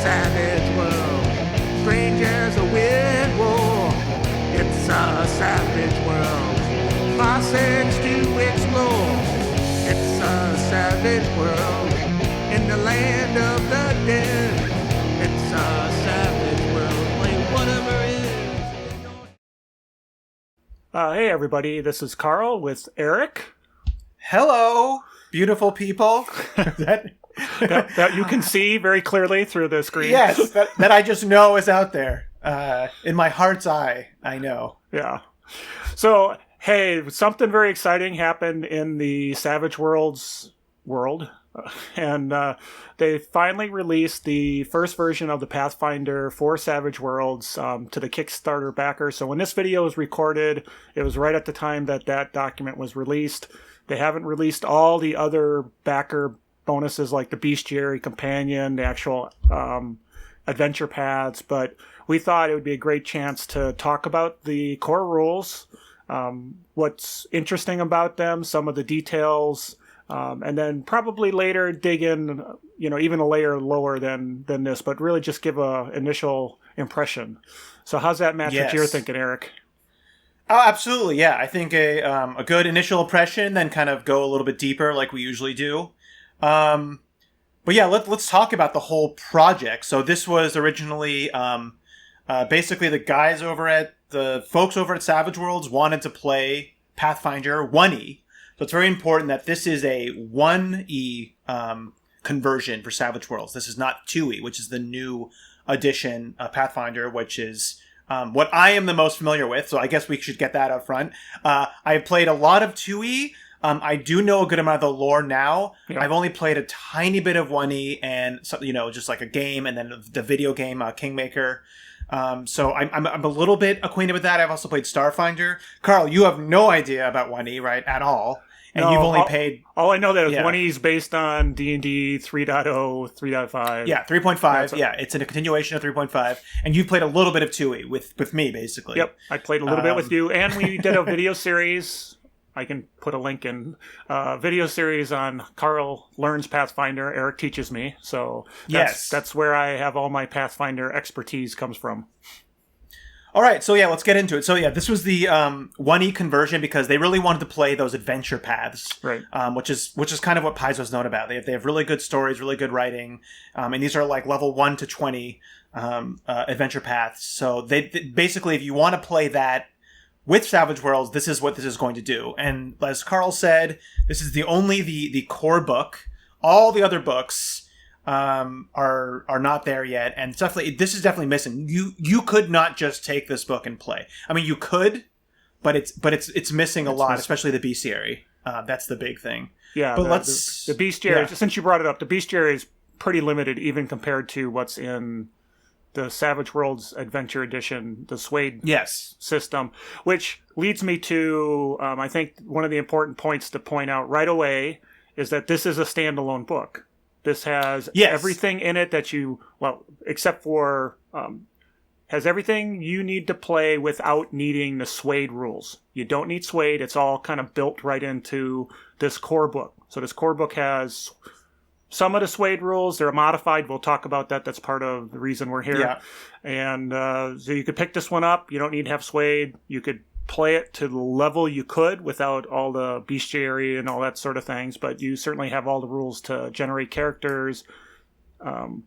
savage world, strange as a weird war. It's a savage world, parsecs to explore. It's a savage world, in the land of the dead. It's a savage world, like whatever is. Hey everybody, this is Carl with Eric. Hello, beautiful people. that you can see very clearly through the screen. Yes, that I just know is out there. In my heart's eye, I know. Yeah. So, hey, something very exciting happened in the Savage Worlds world. And they finally released the first version of the Pathfinder for Savage Worlds to the Kickstarter backer. So when this video was recorded, it was right at the time that that document was released. They haven't released all the other backer bonuses like the Bestiary Companion, the actual adventure paths, but we thought it would be a great chance to talk about the core rules, what's interesting about them, some of the details, and then probably later dig in, even a layer lower than this, but really just give a initial impression. So how's that match what you're thinking, Eric? Oh, absolutely, yeah. I think a good initial impression, then kind of go a little bit deeper like we usually do. But yeah, let's talk about the whole project. So this was originally basically the folks over at Savage Worlds wanted to play Pathfinder 1E. So it's very important that this is a 1E conversion for Savage Worlds. This is not 2E, which is the new edition of Pathfinder, which is what I am the most familiar with. So I guess we should get that up front. I've played a lot of 2E. I do know a good amount of the lore now. Yeah. I've only played a tiny bit of 1E and, just like a game, and then the video game Kingmaker. So I'm a little bit acquainted with that. I've also played Starfinder. Carl, you have no idea about 1E, right, at all. And no, you've only paid... All I know that 1E is based on D&D 3.0, 3.5. Yeah, 3.5. Yeah, it's a continuation of 3.5. And you played a little bit of 2E with me, basically. Yep, I played a little bit with you. And we did a video series... I can put a link in video series on Carl Learns Pathfinder. Eric teaches me. So that's where I have all my Pathfinder expertise comes from. All right. So let's get into it. So this was the 1E conversion because they really wanted to play those adventure paths, right? Which is kind of what Paizo's known about. They have really good stories, really good writing, and these are like level 1 to 20 adventure paths. So they basically, if you want to play that with Savage Worlds, this is what this is going to do. And as Carl said, this is only the core book. All the other books are not there yet, and this is definitely missing. You could not just take this book and play. I mean, you could, but it's missing a lot, especially the Bestiary. That's the big thing. Yeah, but the Bestiary. Yeah. Since you brought it up, the Bestiary is pretty limited, even compared to what's in the Savage Worlds Adventure Edition, the Suede system, which leads me to, I think, one of the important points to point out right away is that this is a standalone book. This has everything in it that except for, has everything you need to play without needing the Suede rules. You don't need Suede. It's all kind of built right into this core book. So this core book has... some of the Suede rules, they're modified. We'll talk about that. That's part of the reason we're here. Yeah. And so you could pick this one up. You don't need to have Suede. You could play it to the level you could without all the bestiary and all that sort of things. But you certainly have all the rules to generate characters,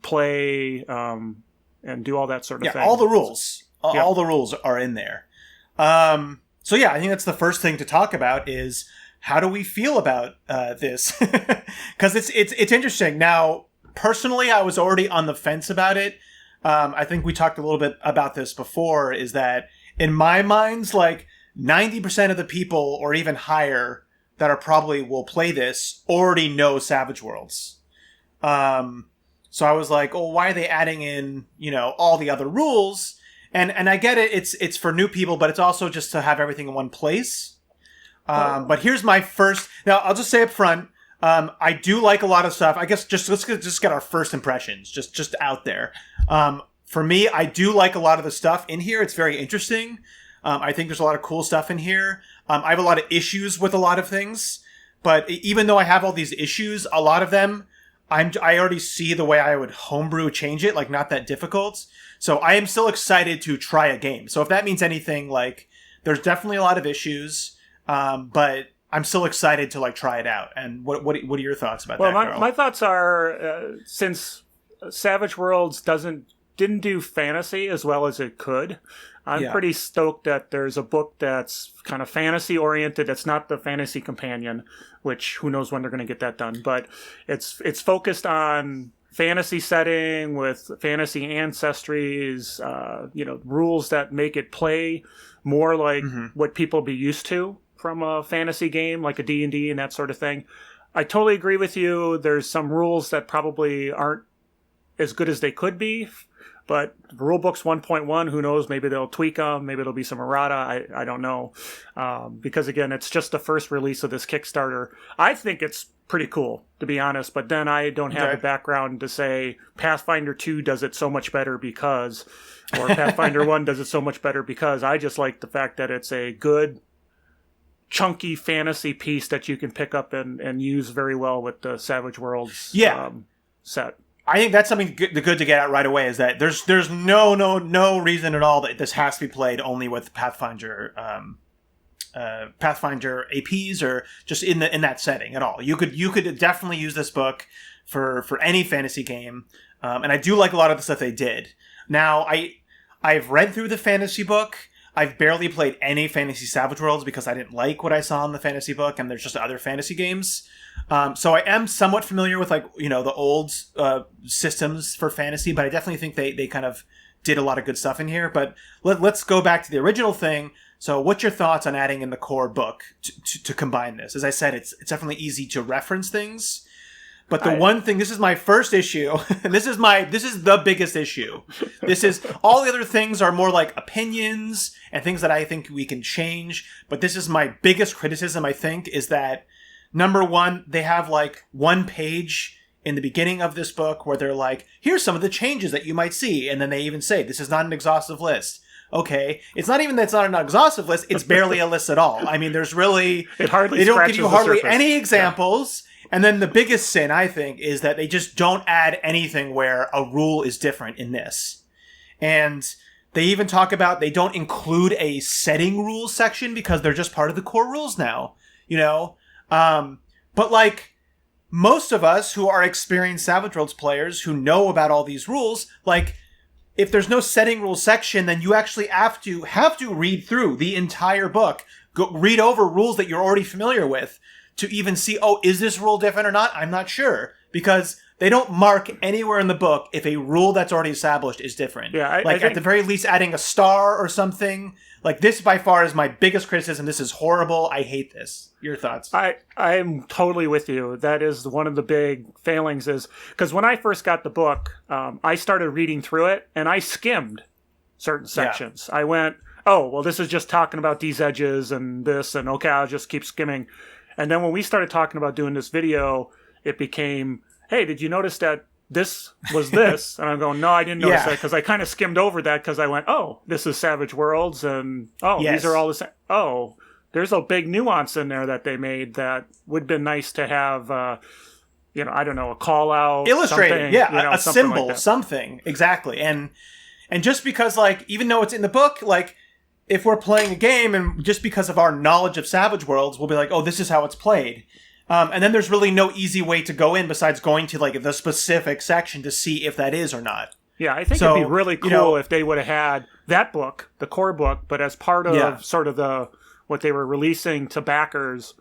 play, and do all that sort of thing. Yeah, all the rules. All the rules are in there. So I think that's the first thing to talk about is... how do we feel about this? Because it's interesting. Now, personally, I was already on the fence about it. I think we talked a little bit about this before, is that in my mind, like 90% of the people or even higher that are probably will play this already know Savage Worlds. So I was like, oh, why are they adding in, all the other rules? And I get it. It's for new people, but it's also just to have everything in one place. But here's my first... Now, I'll just say up front, I do like a lot of stuff. I guess let's get our first impressions, just out there. For me, I do like a lot of the stuff in here. It's very interesting. I think there's a lot of cool stuff in here. I have a lot of issues with a lot of things. But even though I have all these issues, a lot of them I already see the way I would homebrew change it, like not that difficult. So I am still excited to try a game. So if that means anything, like there's definitely a lot of issues, but I'm still excited to like try it out. And what are your thoughts about that? Well, my thoughts are since Savage Worlds didn't do fantasy as well as it could. I'm pretty stoked that there's a book that's kind of fantasy oriented. That's not the fantasy companion, which who knows when they're going to get that done. But it's focused on fantasy setting with fantasy ancestries, rules that make it play more like what people be used to from a fantasy game, like a D&D and that sort of thing. I totally agree with you. There's some rules that probably aren't as good as they could be. But Rulebook's 1.1, who knows? Maybe they'll tweak them. Maybe there'll be some errata. I don't know. Because, again, it's just the first release of this Kickstarter. I think it's pretty cool, to be honest. But then I don't have the background to say Pathfinder 2 does it so much better because, or Pathfinder 1 does it so much better because. I just like the fact that it's a good, chunky fantasy piece that you can pick up and use very well with the Savage Worlds set. I think that's something good to get at right away is that there's no reason at all that this has to be played only with Pathfinder APs or just in that setting at all. You could definitely use this book for any fantasy game, and I do like a lot of the stuff they did. Now I've read through the fantasy book. I've barely played any Fantasy Savage Worlds because I didn't like what I saw in the fantasy book, and there's just other fantasy games. So I am somewhat familiar with the old systems for fantasy, but I definitely think they kind of did a lot of good stuff in here. But let's go back to the original thing. So what's your thoughts on adding in the core book to combine this? As I said, it's definitely easy to reference things. But one thing, this is my first issue, and this is the biggest issue. This is, all the other things are more like opinions and things that I think we can change. But this is my biggest criticism, I think, is that, number one, they have like one page in the beginning of this book where they're like, here's some of the changes that you might see. And then they even say, this is not an exhaustive list. Okay, it's not even that it's not an exhaustive list, it's barely a list at all. I mean, there's really, they don't give you hardly any examples. Yeah. And then the biggest sin, I think, is that they just don't add anything where a rule is different in this. And they even talk about they don't include a setting rules section because they're just part of the core rules now, But like most of us who are experienced Savage Worlds players who know about all these rules, like if there's no setting rules section, then you actually have to read through the entire book, read over rules that you're already familiar with, to even see, is this rule different or not? I'm not sure. Because they don't mark anywhere in the book if a rule that's already established is different. Yeah, I think, at the very least, adding a star or something. Like, this by far is my biggest criticism. This is horrible. I hate this. Your thoughts? I'm totally with you. That is one of the big failings is, because when I first got the book, I started reading through it, and I skimmed certain sections. Yeah. I went, this is just talking about these edges and this, and okay, I'll just keep skimming. And then when we started talking about doing this video, it became, hey, did you notice that this was this? And I'm going, no, I didn't notice that because I kind of skimmed over that because I went, this is Savage Worlds and, these are all the same. There's a big nuance in there that they made that would have been nice to have, I don't know, a call out. Illustrated, a symbol, like something. Exactly. And just because, like, even though it's in the book, like, if we're playing a game and just because of our knowledge of Savage Worlds, we'll be like, this is how it's played. And then there's really no easy way to go in besides going to like the specific section to see if that is or not. Yeah, I think it'd be really cool if they would have had that book, the core book, but as part of sort of what they were releasing to backers,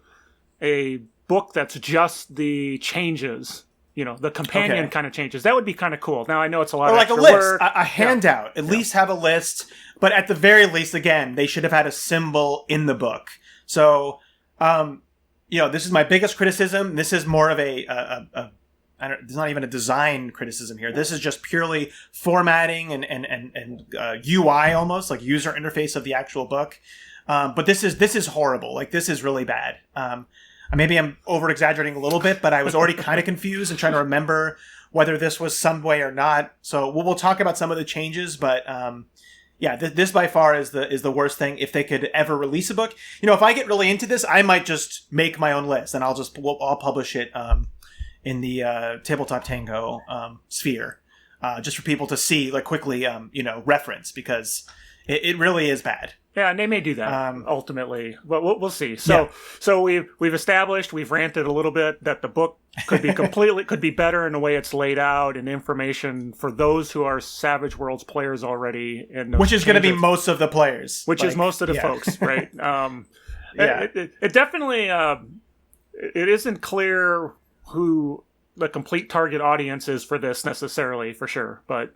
a book that's just the changes. The companion kind of changes. That would be kind of cool. Now, I know it's a lot of extra list, work. A handout. At least have a list. But at the very least, again, they should have had a symbol in the book. So, this is my biggest criticism. This is more of there's not even a design criticism here. This is just purely formatting and UI almost, like user interface of the actual book. But this is horrible. Like, this is really bad. Maybe I'm over-exaggerating a little bit, but I was already kind of confused and trying to remember whether this was some way or not. So we'll talk about some of the changes, but this by far is the worst thing. If they could ever release a book, if I get really into this, I might just make my own list and I'll publish it in the Tabletop Tango sphere, just for people to see like quickly, reference, because it really is bad. Yeah, and they may do that ultimately, but we'll see. So we've established, we've ranted a little bit that the book could be better in the way it's laid out and information for those who are Savage Worlds players already. Which is going to be most of the players. Which is most of the folks, right? It definitely it isn't clear who the complete target audience is for this necessarily, for sure, but.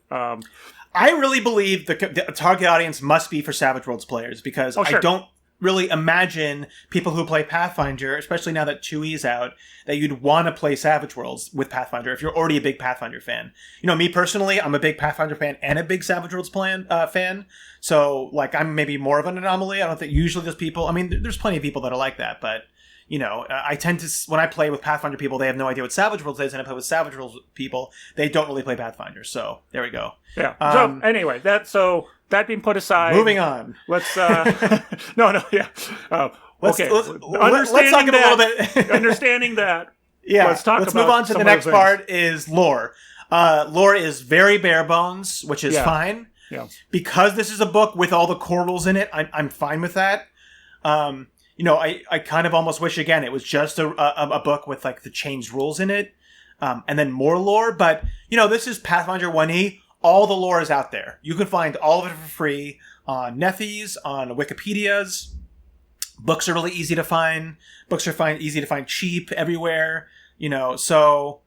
I really believe the target audience must be for Savage Worlds players, because I don't really imagine people who play Pathfinder, especially now that 2E's out, that you'd want to play Savage Worlds with Pathfinder if you're already a big Pathfinder fan. Me personally, I'm a big Pathfinder fan and a big Savage Worlds fan. So, like, I'm maybe more of an anomaly. I don't think usually there's people. I mean, there's plenty of people that are like that, but. I tend to, when I play with Pathfinder people, they have no idea what Savage Worlds is, and I play with Savage Worlds people, they don't really play Pathfinder. So there we go. Yeah. So anyway, that being put aside, moving on. Let's no, yeah. Okay. Let's talk a little bit. Understanding that. Yeah. Let's move on to the next part. Is lore. Lore is very bare bones, which is fine. Yeah. Because this is a book with all the core rules in it, I'm fine with that. I kind of almost wish, again, it was just a book with, like, the changed rules in it, and then more lore. But, this is Pathfinder 1E. All the lore is out there. You can find all of it for free on Nethies, on Wikipedias. Books are really easy to find. Books are easy to find cheap everywhere. So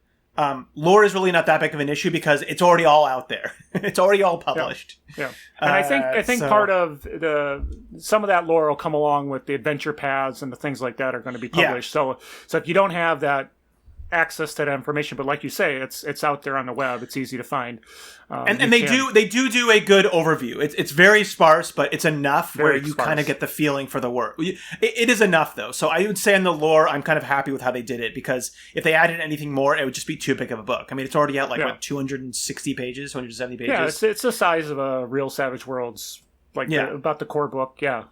lore is really not that big of an issue because it's already all out there. It's already all published. Yeah. And I think part of some of that lore will come along with the adventure paths and the things like that are going to be published. Yeah. So if you don't have that access to that information, but like you say, it's out there on the web. It's easy to find. And they do a good overview. It's very sparse, but it's enough where you kind of get the feeling for the work. It is enough, though. So I would say in the lore, I'm kind of happy with how they did it, because if they added anything more, it would just be too big of a book. I mean, it's already at 260 pages, 270 pages. Yeah, it's the size of a real Savage Worlds, about the core book. Yeah,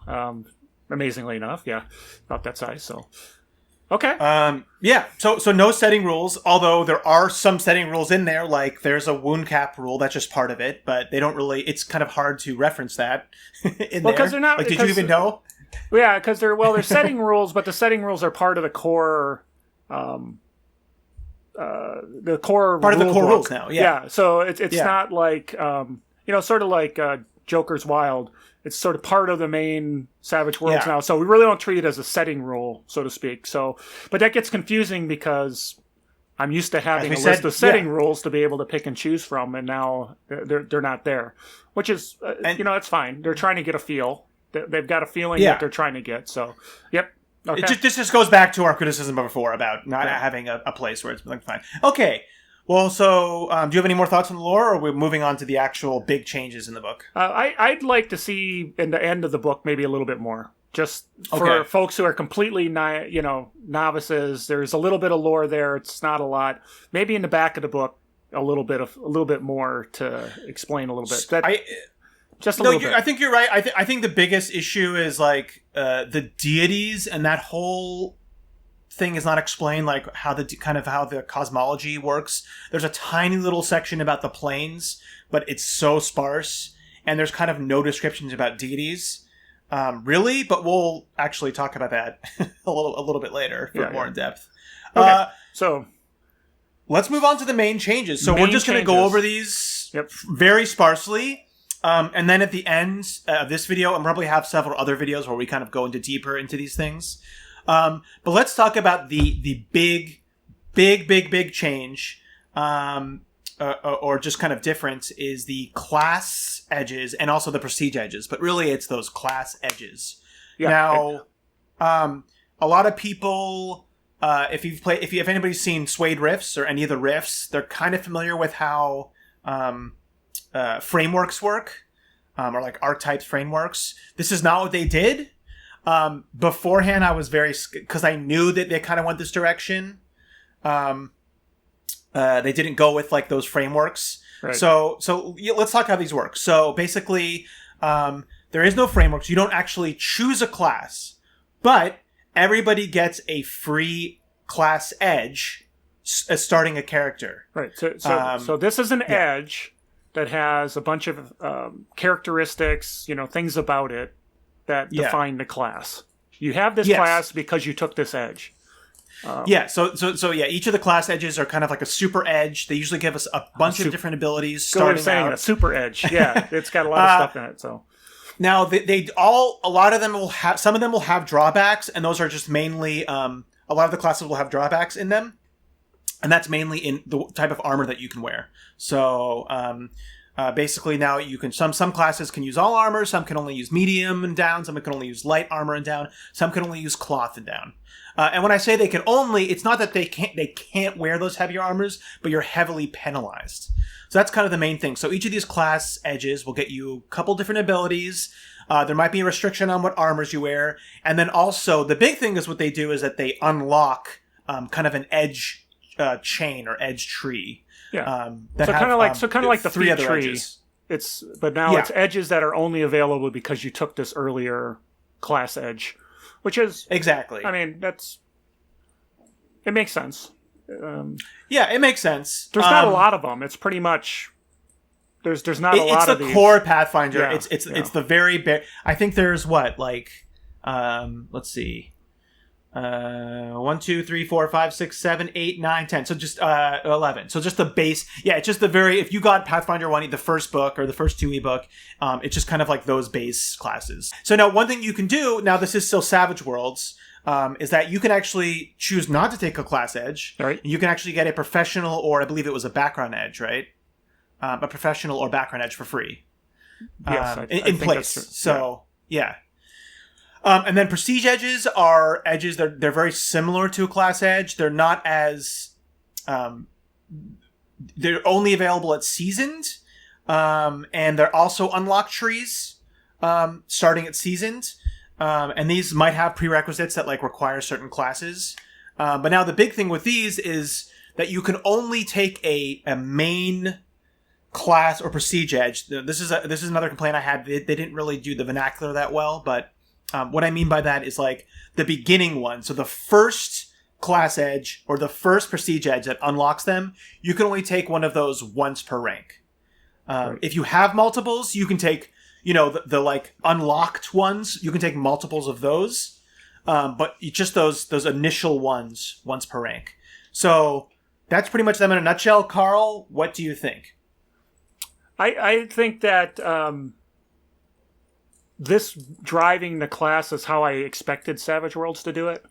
amazingly enough, about that size. So. Okay. So no setting rules, although there are some setting rules in there, like there's a wound cap rule, that's just part of it, but they don't really, it's kind of hard to reference that in there. Because they're not, did you even know? Yeah, because they're setting rules, but the setting rules are part of the core, part of the core rules now. Yeah. So it's not like, sort of like Joker's Wild. It's sort of part of the main Savage Worlds now. So we really don't treat it as a setting rule, so to speak. So, but that gets confusing because I'm used to having a list of setting rules to be able to pick and choose from, and now they're not there, which is, that's fine. They're trying to get a feel. They've got a feeling that they're trying to get. So, yep. Okay. This just goes back to our criticism before about not having a place where it's like fine. Okay. Well, so do you have any more thoughts on the lore, or are we moving on to the actual big changes in the book? I'd like to see in the end of the book maybe a little bit more, just for folks who are completely novices. There's a little bit of lore there. It's not a lot. Maybe in the back of the book, a little bit more to explain a little bit. Just a little bit. I think you're right. I think the biggest issue is like the deities, and that whole thing is not explained, like how the cosmology works. There's a tiny little section about the planes, but it's so sparse, and there's kind of no descriptions about deities, really. But we'll actually talk about that a little bit later for more in depth. Okay. So let's move on to the main changes. So we're just going to go over these very sparsely. And then at the end of this video, and probably have several other videos where we kind of go deeper into these things. But let's talk about the big change, or just kind of difference, is the class edges and also the prestige edges. But really, it's those class edges. Yeah. Now, a lot of people, if anybody's seen Swayed Riffs or any of the riffs, they're kind of familiar with how frameworks work, or like archetypes frameworks. This is not what they did. Beforehand, I was because I knew that they kind of went this direction. They didn't go with like those frameworks. Right. So let's talk how these work. So basically, there is no frameworks. You don't actually choose a class, but everybody gets a free class edge. as starting a character. Right. So this is an edge that has a bunch of characteristics, things about it that define the class. You have this class because you took this edge. So each of the class edges are kind of like a super edge. They usually give us a bunch of different abilities starting out. A super edge. Yeah, it's got a lot of stuff in it. So now a lot of them will have, some of them will have drawbacks, and those are just mainly a lot of the classes will have drawbacks in them, and that's mainly in the type of armor that you can wear. So basically now you can some classes can use all armor, some can only use medium and down, some can only use light armor and down, some can only use cloth and down. And when I say they can only, it's not that they can't wear those heavier armors, but you're heavily penalized. So that's kind of the main thing. So each of these class edges will get you a couple different abilities. There might be a restriction on what armors you wear. And then also, the big thing is what they do is that they unlock kind of an edge chain or edge tree. Yeah. So kind of like the feat tree. Edges. It's edges that are only available because you took this earlier class edge. Which is... Exactly. I mean, it makes sense. It makes sense. There's not a lot of them. It's pretty much... There's not a lot of these. It's the core Pathfinder. Yeah, it's the very... I think there's let's see. 1, 2, 3, 4, 5, 6, 7, 8, 9, 10. So just 11. So just the base. Yeah, it's just the very... If you got Pathfinder 1, the first book or the first 2e book, it's just kind of like those base classes. So now one thing you can do, now this is still Savage Worlds, is that you can actually choose not to take a class edge. Right. You can actually get a professional, or I believe it was a background edge, right? A professional or background edge for free. Yes, in place. So, yeah. And then prestige edges are edges they're very similar to a class edge. They're not as they're only available at seasoned, and they're also unlock trees starting at seasoned. And these might have prerequisites that require certain classes. But now the big thing with these is that you can only take a main class or prestige edge. This is another complaint I had. They didn't really do the vernacular that well, but what I mean by that is the beginning one. So the first class edge or the first prestige edge that unlocks them, you can only take one of those once per rank. Right. If you have multiples, you can take, the unlocked ones. You can take multiples of those, but just those initial ones once per rank. So that's pretty much them in a nutshell. Carl, what do you think? I think that this driving the class is how I expected Savage Worlds to do it.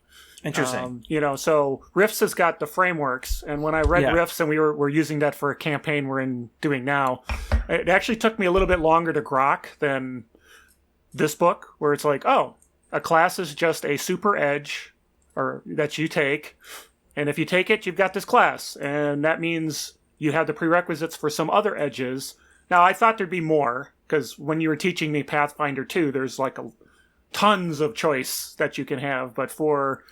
Interesting. So Rifts has got the frameworks, and when I read Rifts, and we're using that for a campaign we're doing now, it actually took me a little bit longer to grok than this book, where it's a class is just a super edge or that you take, and if you take it, you've got this class, and that means you have the prerequisites for some other edges. Now, I thought there'd be more, because when you were teaching me Pathfinder 2, there's tons of choice that you can have, but for...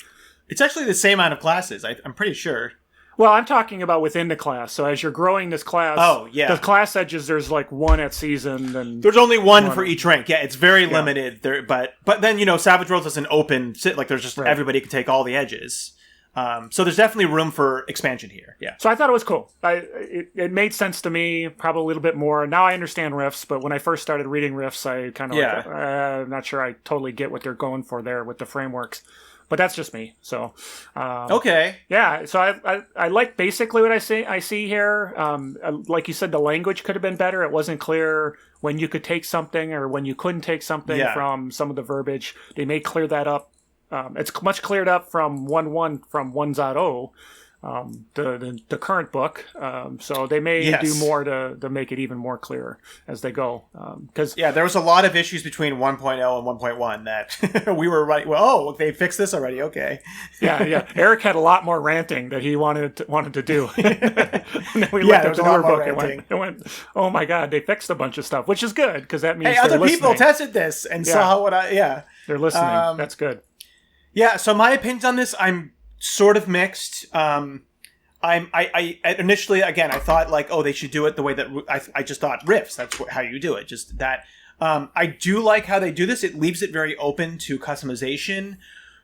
It's actually the same amount of classes, I'm pretty sure. Well, I'm talking about within the class. So as you're growing this class... Oh, yeah. The class edges, there's one at season. And there's only one for each rank. Yeah, it's very limited. There, but then, Savage Worlds is an open... There's just everybody can take all the edges. So there's definitely room for expansion here. Yeah. So I thought it was cool. It made sense to me, probably a little bit more. Now I understand Rifts, but when I first started reading Rifts, I kind of I'm not sure I totally get what they're going for there with the frameworks. But that's just me. So okay. Yeah. So I like basically what I see here. Like you said, the language could have been better. It wasn't clear when you could take something or when you couldn't take something from some of the verbiage. They may clear that up. It's much cleared up from 1.1 from 1.0, the current book. So they may do more to make it even more clear as they go. Because there was a lot of issues between 1.0 and 1.1 that we were right. Well, they fixed this already. Okay. Yeah. Eric had a lot more ranting that he wanted to do. And then we looked at the newer book and went, oh my God, they fixed a bunch of stuff, which is good because that means other people tested this and saw what they're listening. That's good. Yeah, so my opinions on this, I'm sort of mixed. I initially, again, I thought they should do it the way that I just thought Rifts. That's how you do it. Just that. I do like how they do this. It leaves it very open to customization,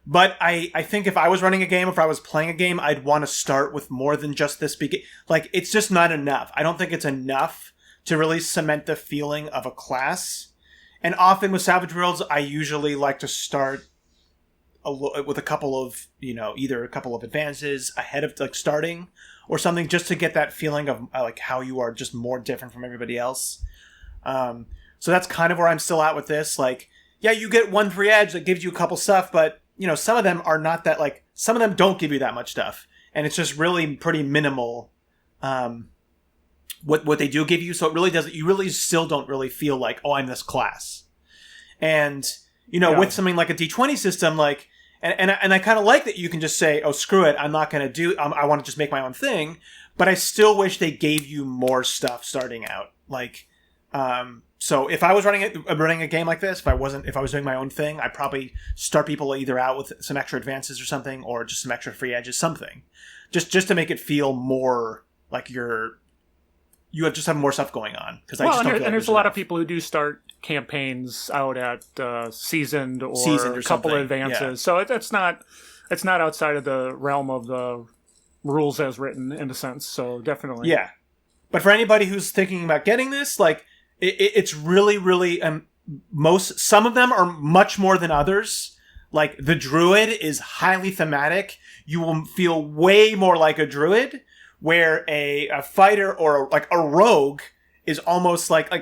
But I think if I was running a game, if I was playing a game, I'd want to start with more than just this like, it's just not enough. I don't think it's enough to really cement the feeling of a class. And often with Savage Worlds, I usually like to start with a couple of, either a couple of advances ahead of like starting or something, just to get that feeling of like how you are just more different from everybody else. So that's kind of where I'm still at with this. Like, yeah, you get one free edge that gives you a couple stuff, but some of them are not that, like, some of them don't give you that much stuff. And it's just really pretty minimal, what they do give you. So it really doesn't, you really still don't really feel like, oh, I'm this class. And, with something like a D20 system, like, and I kind of like that you can just say, oh, screw it, I'm not going to do, I want to just make my own thing. But I still wish they gave you more stuff starting out. Like, so if I was running a game like this, if I was doing my own thing, I'd probably start people either out with some extra advances or something, or just some extra free edges, something, just to make it feel more like you just have more stuff going on. Because there's a lot of people who do start campaigns out at seasoned or a couple of advances, yeah. So it's not outside of the realm of the rules as written in a sense. So definitely, yeah. But for anybody who's thinking about getting this, like. It's really, really, some of them are much more than others. Like, the druid is highly thematic. You will feel way more like a druid, where a fighter or a rogue is almost like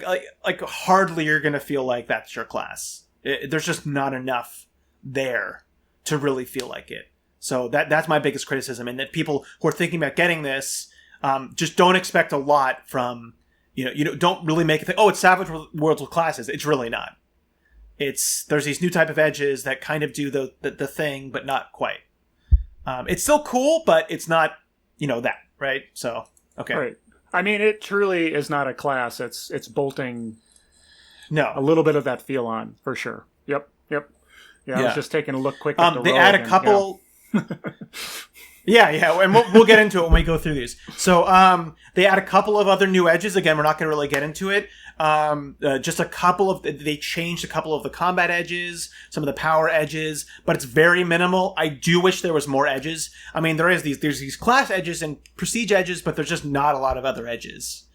hardly you're going to feel like that's your class. There's just not enough there to really feel like it. So that's my biggest criticism. And that people who are thinking about getting this, just don't expect a lot from... don't really make it think, oh, it's Savage Worlds with classes. It's really not. There's these new type of edges that kind of do the thing, but not quite. It's still cool, but it's not, that, right? So, okay. Right. I mean, it truly is not a class. It's bolting a a little bit of that feel on, for sure. Yep. Yeah, I was just taking a look quick at the they add a couple... Yeah. Yeah, and we'll get into it when we go through these. So they add a couple of other new edges. Again, we're not going to really get into it. Just a couple of... They changed a couple of the combat edges, some of the power edges, but it's very minimal. I do wish there was more edges. I mean, there's these class edges and prestige edges, but there's just not a lot of other edges.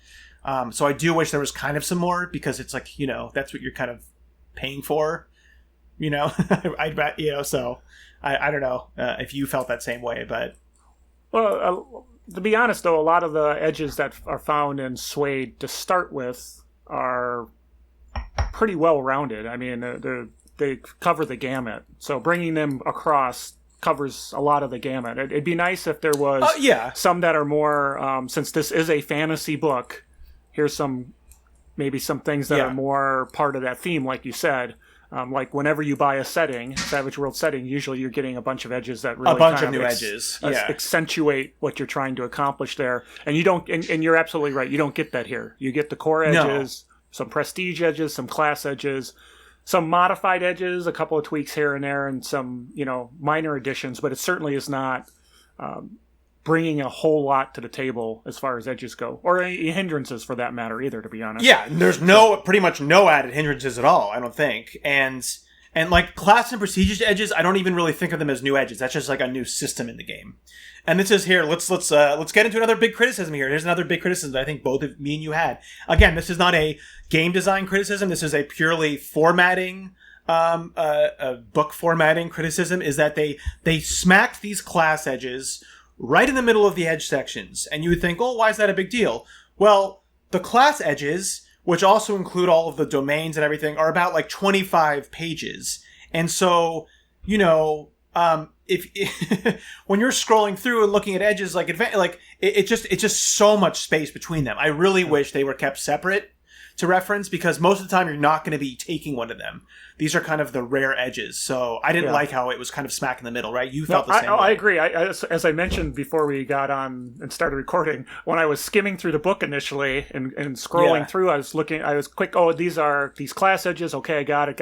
So I do wish there was kind of some more, because it's like, that's what you're kind of paying for. I'd bet, so I don't know if you felt that same way, but... Well, to be honest, though, a lot of the edges that are found in Suede to start with are pretty well-rounded. I mean, they cover the gamut. So bringing them across covers a lot of the gamut. It'd be nice if there was some that are more, since this is a fantasy book, here's maybe some things that are more part of that theme, like you said. Like whenever you buy a setting, Savage World setting, usually you're getting a bunch of edges that really new edges accentuate what you're trying to accomplish there. And you don't, and you're absolutely right. You don't get that here. You get the core edges, some prestige edges, some class edges, some modified edges, a couple of tweaks here and there, and some minor additions. But it certainly is not bringing a whole lot to the table as far as edges go, or any hindrances for that matter either, to be honest. Yeah, there's pretty much no added hindrances at all, I don't think. And like class and prestige edges, I don't even really think of them as new edges. That's just like a new system in the game. And this is here. Let's get into another big criticism here. Here's another big criticism that I think both of me and you had. Again, this is not a game design criticism. This is a purely formatting, book formatting criticism. Is that they smacked these class edges right in the middle of the edge sections. And you would think, oh, why is that a big deal? Well, the class edges, which also include all of the domains and everything, are about like 25 pages. And so, if when you're scrolling through and looking at edges, it's just so much space between them. I really wish they were kept separate to reference, because most of the time you're not going to be taking one of them. These are kind of the rare edges. So I didn't like how it was kind of smack in the middle, right? You felt the same way. I agree. As I mentioned before we got on and started recording, when I was skimming through the book initially and scrolling through, I was quick, oh, these are these class edges. Okay, I got it.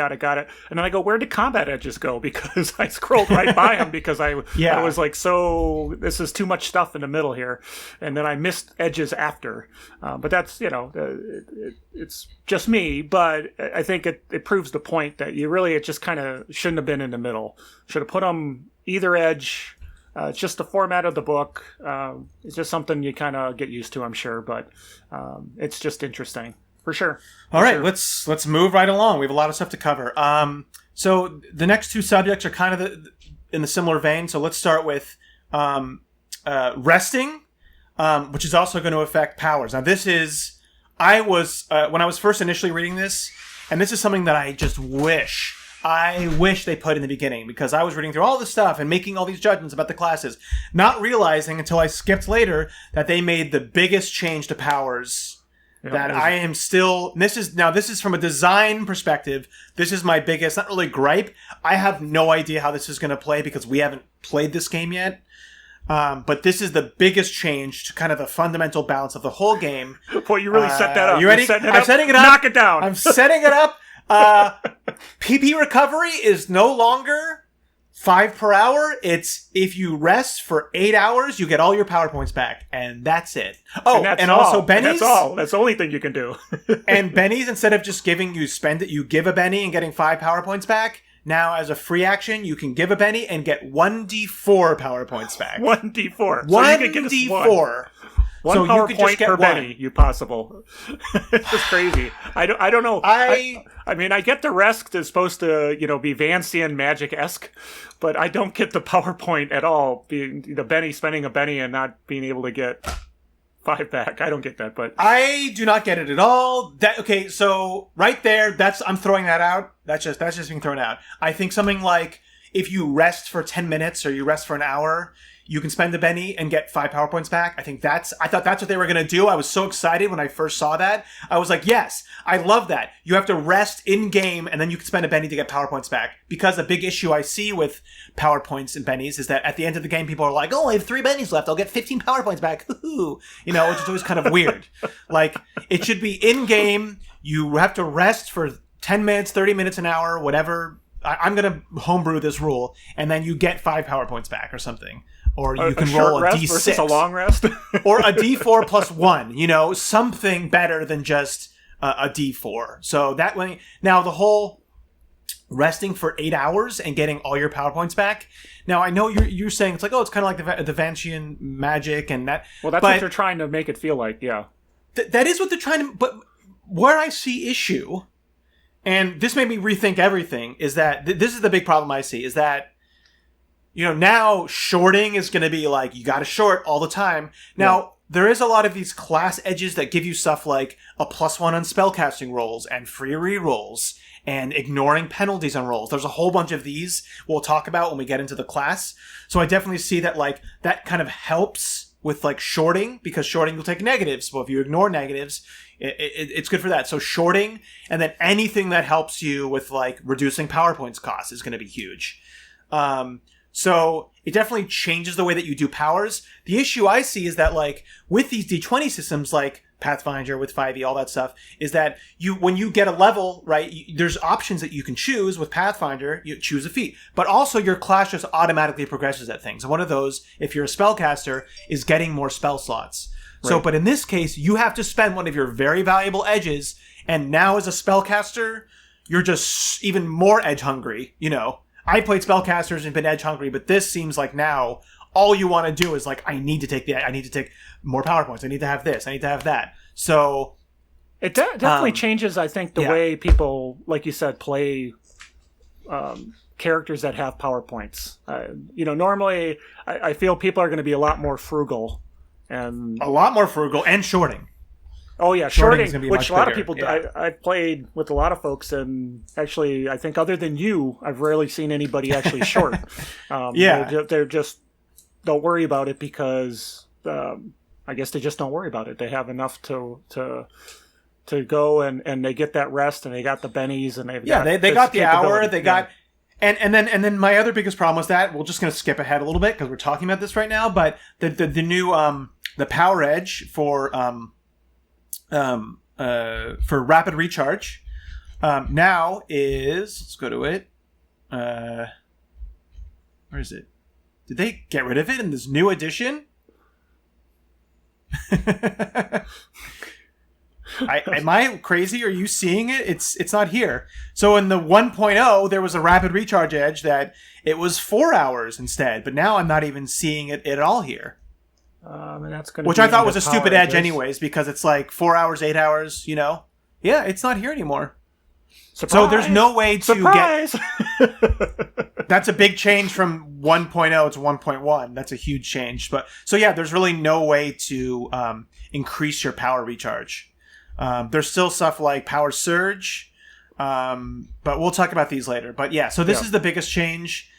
And then I go, where did combat edges go? Because I scrolled right by them because I was like, so this is too much stuff in the middle here. And then I missed edges after. But that's, it's just me, but I think it proves the point that it just kind of shouldn't have been in the middle. Should have put them either edge. It's just the format of the book. It's just something you kind of get used to, I'm sure, but it's just interesting for sure. All right, let's move right along. We have a lot of stuff to cover. So the next two subjects are kind of in the similar vein. So let's start with resting, which is also going to affect powers. Now, this is when I was first initially reading this, and this is something that I just wish they put in the beginning, because I was reading through all this stuff and making all these judgments about the classes, not realizing until I skipped later that they made the biggest change to powers I am still... This is from a design perspective. This is my biggest, not really gripe. I have no idea how this is going to play because we haven't played this game yet. But this is the biggest change to kind of the fundamental balance of the whole game. Boy, you really set that up. You ready? I'm setting it up. Knock it down. I'm setting it up. PP recovery is no longer 5 per hour. It's if you rest for 8 hours, you get all your power points back, and that's it. Oh, and also bennies. That's all. That's the only thing you can do. And bennies, instead of just giving you spend it, you give a benny and getting 5 power points back. Now, as a free action, you can give a benny and get 1d4 power points back. 1d4. 1d4. One power point per benny, you possible. It's just crazy. I don't know. I mean, I get the rest is supposed to, be Vancian magic-esque, but I don't get the PowerPoint at all. Being the benny, spending a benny and not being able to get 5 back. I don't get that, but I do not get it at all. Okay, so right there, I'm throwing that out. That's just being thrown out. I think something like if you rest for 10 minutes or you rest for an hour, you can spend a benny and get 5 power points back. I thought that's what they were going to do. I was so excited when I first saw that. I was like, yes, I love that. You have to rest in game and then you can spend a benny to get power points back. Because a big issue I see with power points and bennies is that at the end of the game, people are like, oh, I have 3 bennies left. I'll get 15 power points back. Hoo-hoo. Which is always kind of weird. Like, it should be in game. You have to rest for 10 minutes, 30 minutes, an hour, whatever. I'm going to homebrew this rule. And then you get 5 power points back or something. Or you can roll a D6 versus a long rest, or a D4 plus 1. Something better than just a D4. So that way, now the whole resting for 8 hours and getting all your power points back. Now I know you're saying it's like, oh, it's kind of like the Vancian magic and that. Well, that's what they're trying to make it feel like. Yeah, that is what they're trying to. But where I see issue, and this made me rethink everything, is that this is the big problem I see, is that. Now shorting is going to be like, you got to short all the time. Now, There is a lot of these class edges that give you stuff like a +1 on spellcasting rolls and free rerolls and ignoring penalties on rolls. There's a whole bunch of these we'll talk about when we get into the class. So I definitely see that that kind of helps with shorting, because shorting will take negatives. So if you ignore negatives, it's good for that. So shorting, and then anything that helps you with reducing power points costs is going to be huge. So it definitely changes the way that you do powers. The issue I see is that with these D20 systems like Pathfinder with 5e, all that stuff, is that when you get a level, right, there's options that you can choose with Pathfinder. You choose a feat, but also your class just automatically progresses at things. And one of those, if you're a spellcaster, is getting more spell slots. Right. So, but in this case, you have to spend one of your very valuable edges, and now as a spellcaster, you're just even more edge hungry, I played spellcasters and been edge hungry, but this seems like now all you want to do is I need to take more power points. I need to have this. I need to have that. So it definitely changes, I think, the way people, like you said, play characters that have power points. Normally I feel people are going to be a lot more frugal and shorting. Oh yeah, shorting, which a lot of people. Yeah. I've played with a lot of folks, and actually, I think other than you, I've rarely seen anybody actually short. They're just don't worry about it because I guess they just don't worry about it. They have enough to go and they get that rest, and they got the bennies, and they got the hour, they got. And then my other biggest problem was that we're just going to skip ahead a little bit because we're talking about this right now. But the new the power edge for rapid recharge now is, let's go to it. Where is it? Did they get rid of it in this new edition? Am I crazy? Are you seeing it? It's not here. So in the 1.0, there was a rapid recharge edge that it was 4 hours instead, but now I'm not even seeing it at all here. And that's going to which I thought was a stupid edge anyways, because it's like 4 hours, 8 hours, you know? Yeah, it's not here anymore. Surprise! So there's no way to Surprise! get... That's a big change from 1.0 to 1.1. That's a huge change. But so yeah, there's really no way to increase your power recharge. There's still stuff like power surge, but we'll talk about these later. But yeah, so this is the biggest change.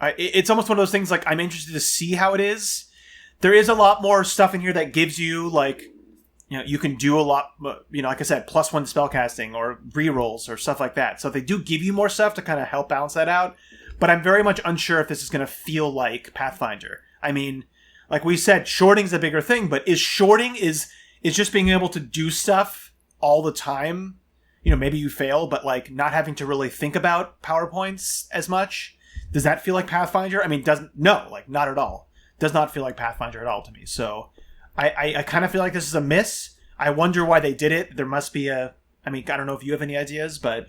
It's almost one of those things like I'm interested to see how it is. There is a lot more stuff in here that gives you like, you know, you can do a lot, you know, like I said, +1 spellcasting or rerolls or stuff like that. So they do give you more stuff to kind of help balance that out. But I'm very much unsure if this is going to feel like Pathfinder. I mean, like we said, shorting's a bigger thing, but is shorting is just being able to do stuff all the time. You know, maybe you fail, but like not having to really think about PowerPoints as much. Does that feel like Pathfinder? I mean, not at all. Does not feel like Pathfinder at all to me. So I kind of feel like this is a miss. I wonder why they did it. There must be I don't know if you have any ideas, but...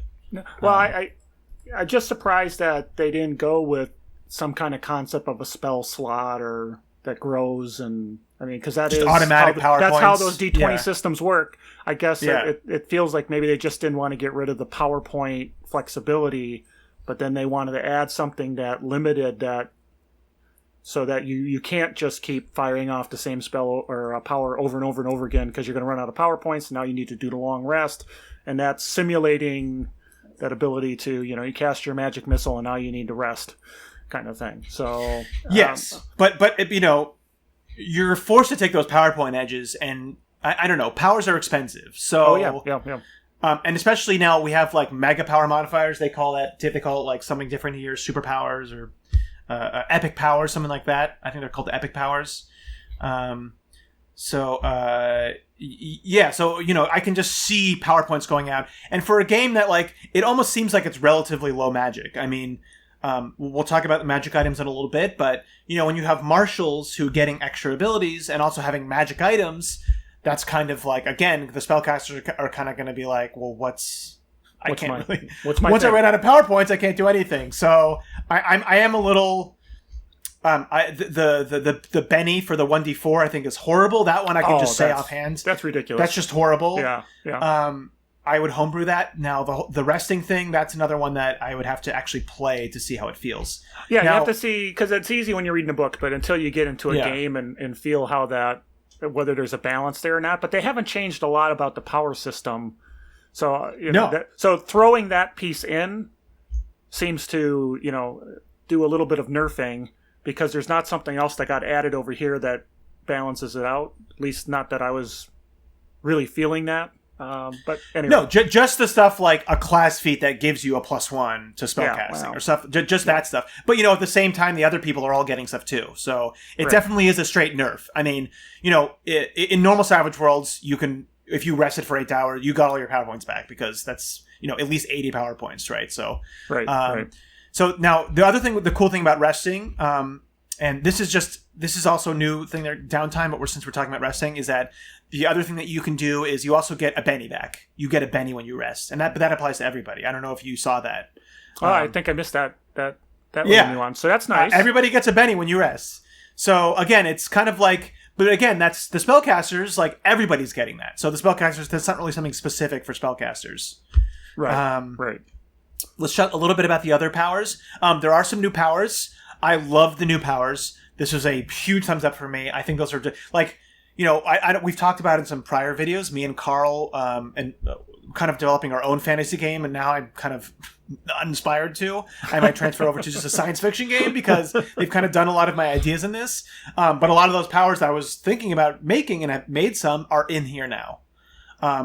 Well, I'm just surprised that they didn't go with some kind of concept of a spell slot or that grows and... I mean, because that is automatic power that's points. how those D20 systems work. I guess it feels like maybe they just didn't want to get rid of the PowerPoint flexibility, but then they wanted to add something that limited that so that you can't just keep firing off the same spell or power over and over and over again because you're going to run out of PowerPoints. Now you need to do the long rest, and that's simulating that ability to, you know, you cast your magic missile and now you need to rest kind of thing. So yes, but you know, you're forced to take those PowerPoint edges, and I don't know, powers are expensive. So yeah. And especially now we have like mega power modifiers. They call it like something different here, superpowers or epic powers, something like that. I think they're called epic powers. So you know, I can just see PowerPoints going out, and for a game that like it almost seems like it's relatively low magic. I mean, we'll talk about the magic items in a little bit, but you know, when you have marshals who are getting extra abilities and also having magic items, that's kind of like, again, the spellcasters are kind of going to be like, well, once I run out of PowerPoints, I can't do anything. So I am a little. The Benny for the 1d4 I think is horrible. That one I can just say offhand. That's ridiculous. That's just horrible. Yeah. I would homebrew that. Now the resting thing, that's another one that I would have to actually play to see how it feels. Yeah, now, you have to see, because it's easy when you're reading a book, but until you get into a game and feel how that, whether there's a balance there or not. But they haven't changed a lot about the power system. So so throwing that piece in seems to, you know, do a little bit of nerfing, because there's not something else that got added over here that balances it out. At least not that I was really feeling that. But anyway. No, just the stuff like a class feat that gives you a +1 to spellcasting or stuff. Just that stuff. But, you know, at the same time, the other people are all getting stuff too. So it definitely is a straight nerf. I mean, you know, in normal Savage Worlds, you can, if you rested for 8 hours, you got all your power points back, because that's, you know, at least 80 power points, right? So, So now the cool thing about resting, and this is also a new thing there, downtime, but since we're talking about resting, is that the other thing that you can do is you also get a Benny back. You get a Benny when you rest, and that applies to everybody. I don't know if you saw that. I think I missed that little nuance. So that's nice. Everybody gets a Benny when you rest. So again, it's kind of like, but again, that's the spellcasters. Like everybody's getting that. So the spellcasters, that's not really something specific for spellcasters. Right. Let's chat a little bit about the other powers. There are some new powers. I love the new powers. This was a huge thumbs up for me. I think those are like, you know, we've talked about in some prior videos, me and Carl, and kind of developing our own fantasy game, and now I'm kind of uninspired to. I might transfer over to just a science fiction game, because they've kind of done a lot of my ideas in this. But a lot of those powers that I was thinking about making, and I've made some, are in here now.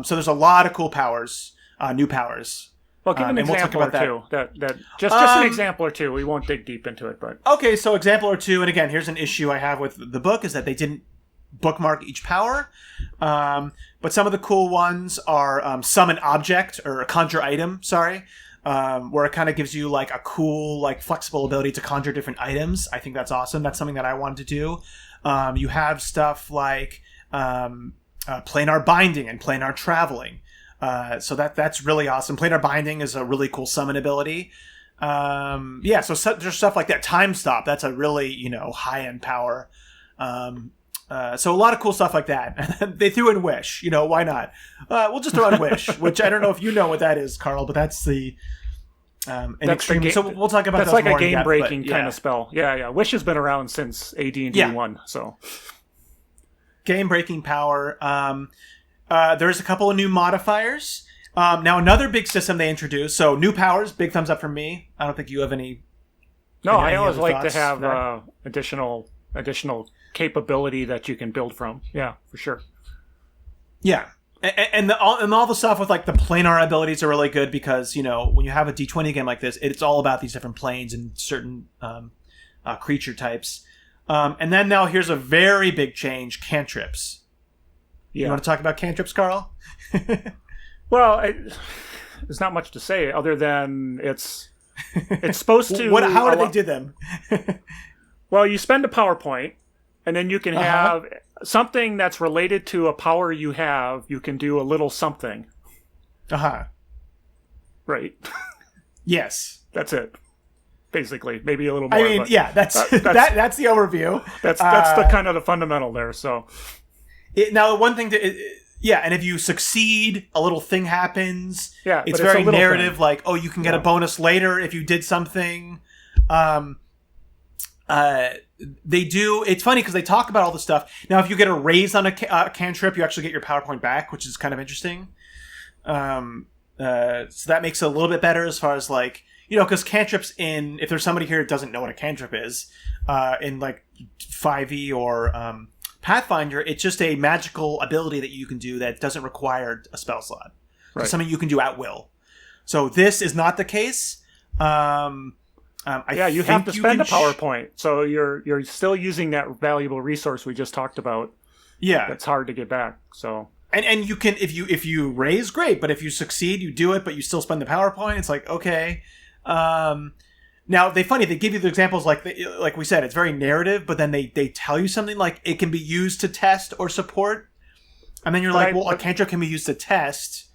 So there's a lot of cool powers, new powers. Well, give an example or two. That just an example or two. We won't dig deep into it, but okay. So example or two, and again, here's an issue I have with the book, is that they didn't bookmark each power. But some of the cool ones are summon object, or conjure item. Where it kind of gives you like a cool, like flexible ability to conjure different items. I think that's awesome. That's something that I wanted to do. You have stuff like planar binding and planar traveling. So that's really awesome. Planar binding is a really cool summon ability. So there's stuff like that. Time stop, that's a really, high-end power. So a lot of cool stuff like that. They threw in Wish, why not? We'll just throw in Wish, which I don't know if you know what that is, Carl, but that's the extreme. So we'll talk about that's those like more a game-breaking kind of spell. Yeah. Wish has been around since AD&D 1, so game-breaking power. There's a couple of new modifiers. Now another big system they introduced. So new powers, big thumbs up from me. I don't think you have any. No, I always like to have additional capability that you can build from. Yeah, for sure. Yeah. And all the stuff with like the planar abilities are really good because, when you have a D20 game like this, it's all about these different planes and certain creature types. And then now here's a very big change, Cantrips. Yeah. You want to talk about Cantrips, Carl? Well, there's not much to say other than it's supposed to... How do they do them? Well, you spend a PowerPoint, and then you can have something that's related to a power you have. You can do a little something. Right. Yes. That's it. Basically, maybe a little more. I mean, that's that's the overview. That's the kind of the fundamental there. So, now the one thing and if you succeed, a little thing happens. Yeah, it's very narrative. Thing. Like, you can get a bonus later if you did something. They do. It's funny because they talk about all this stuff. Now, if you get a raise on a cantrip, you actually get your PowerPoint back, which is kind of interesting. So that makes it a little bit better as far as like, because cantrips if there's somebody here that doesn't know what a cantrip is, in like 5e or Pathfinder, it's just a magical ability that you can do that doesn't require a spell slot. Right. So something you can do at will. So this is not the case. You have to spend a PowerPoint, so you're still using that valuable resource we just talked about. Yeah, it's hard to get back. So and you can if you raise, great, but if you succeed, you do it, but you still spend the PowerPoint. It's like, okay. Now they give you the examples like we said, it's very narrative, but then they tell you something like it can be used to test or support, and then you're a cantrip can be used to test,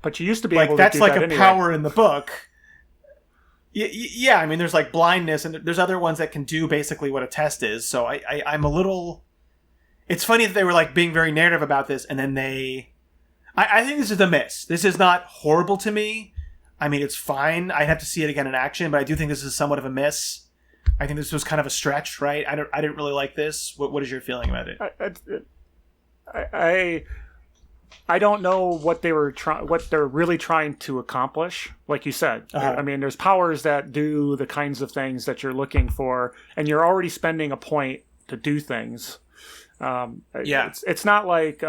but you used to be able to that's do like that a anyway. Power in the book. Yeah, I mean, there's like blindness, and there's other ones that can do basically what a test is. So I'm a little. It's funny that they were like being very narrative about this, and then I think this is a miss. This is not horrible to me. I mean, it's fine. I'd have to see it again in action, but I do think this is somewhat of a miss. I think this was kind of a stretch, right? I didn't really like this. What is your feeling about it? I don't know what they're really trying to accomplish. Like you said, I mean, there's powers that do the kinds of things that you're looking for, and you're already spending a point to do things. It's not like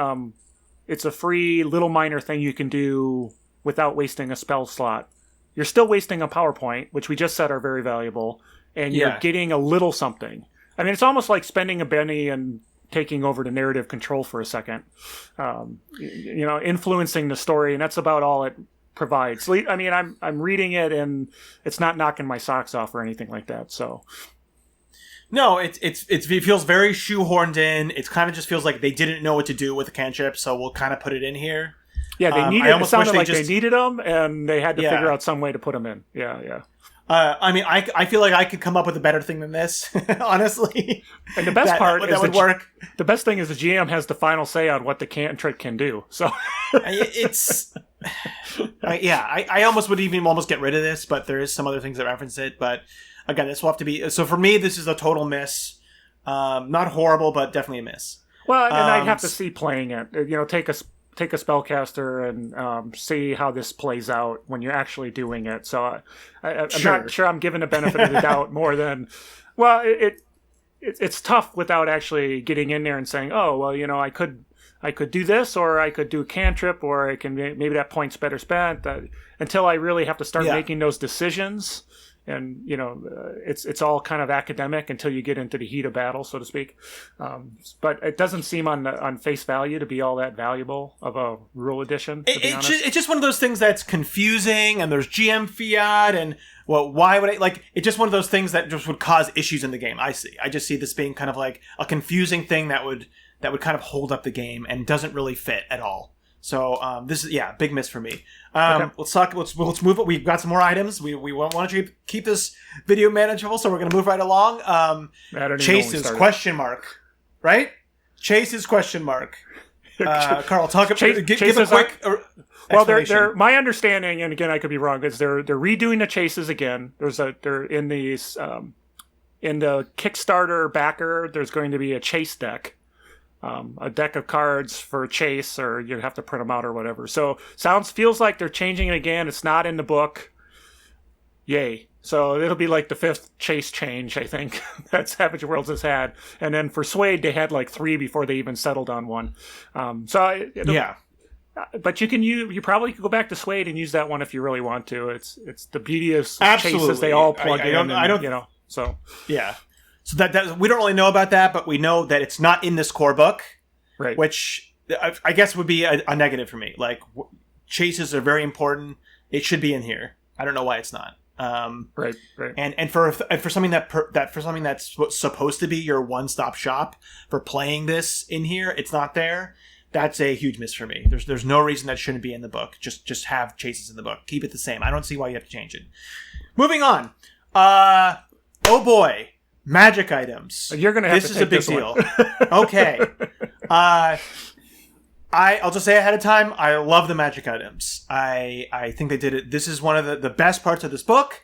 it's a free little minor thing you can do without wasting a spell slot. You're still wasting a PowerPoint, which we just said are very valuable, and you're getting a little something. I mean, it's almost like spending a penny and taking over the narrative control for a second, influencing the story, and that's about all it provides. I mean, I'm reading it, and it's not knocking my socks off or anything like that. So, no, it feels very shoehorned in. It kind of just feels like they didn't know what to do with the cantrip, so we'll kind of put it in here. Yeah, they needed. It sounded like they needed them, and they had to figure out some way to put them in. Yeah. I mean, I feel like I could come up with a better thing than this, honestly. And the best part is that would work. The best thing is the GM has the final say on what the cantrip can do. So it's, I almost would even get rid of this, but there is some other things that reference it. But again, this will have to be. So for me, this is a total miss. Not horrible, but definitely a miss. Well, and I'd have to see playing it. Take a spellcaster and see how this plays out when you're actually doing it. So I'm not sure I'm giving the benefit of the doubt more than, well, it's tough without actually getting in there and saying, oh, well, I could do this, or I could do a cantrip, or I can maybe that point's better spent. Until I really have to start making those decisions. And it's all kind of academic until you get into the heat of battle, so to speak. But it doesn't seem on face value to be all that valuable of a rule edition. It's just one of those things that's confusing, and there's GM fiat, and why would it's just one of those things that just would cause issues in the game. I just see this being kind of like a confusing thing that that would kind of hold up the game and doesn't really fit at all. So this is big miss for me. Okay. Let's move. We've got some more items. We want to keep this video manageable, so we're going to move right along. Chase's question mark, right? Chase's question mark. Carl, give a quick. Well, they're my understanding, and again, I could be wrong. Is they're redoing the chases again? They're in these in the Kickstarter backer. There's going to be a chase deck. A deck of cards for a chase, or you have to print them out or whatever. So feels like they're changing it again. It's not in the book. Yay. So it'll be like the 5th chase change, I think, that Savage Worlds has had. And then for Suede, they had like 3 before they even settled on one. But you probably could go back to Suede and use that one if you really want to. It's the beauty of chases. They all plug in. So yeah. So that we don't really know about that, but we know that it's not in this core book, right? Which I guess would be a negative for me. Like, chases are very important; it should be in here. I don't know why it's not. Right. And for something that's supposed to be your one-stop shop for playing this in here, it's not there. That's a huge miss for me. There's no reason that shouldn't be in the book. Just have chases in the book. Keep it the same. I don't see why you have to change it. Moving on. Oh boy. Magic items. You're gonna have this to is take a big this deal. Okay. I'll just say ahead of time, I love the magic items. I think they did it. This is one of the best parts of this book.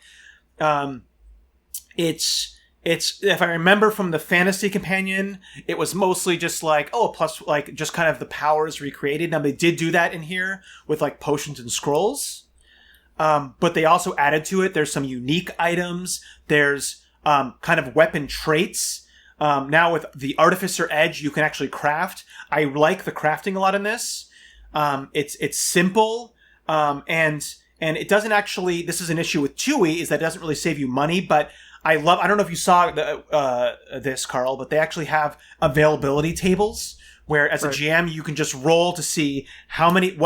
It's if I remember from the Fantasy Companion, it was mostly just like, plus like just kind of the powers recreated. Now they did do that in here with like potions and scrolls. But they also added to it. There's some unique items. There's kind of weapon traits. Now with the Artificer Edge, you can actually craft. I like the crafting a lot in this. It's simple, and it doesn't actually. This is an issue with Chewy, is that it doesn't really save you money. But I don't know if you saw this, Carl, but they actually have availability tables where, as a GM, you can just roll to see how many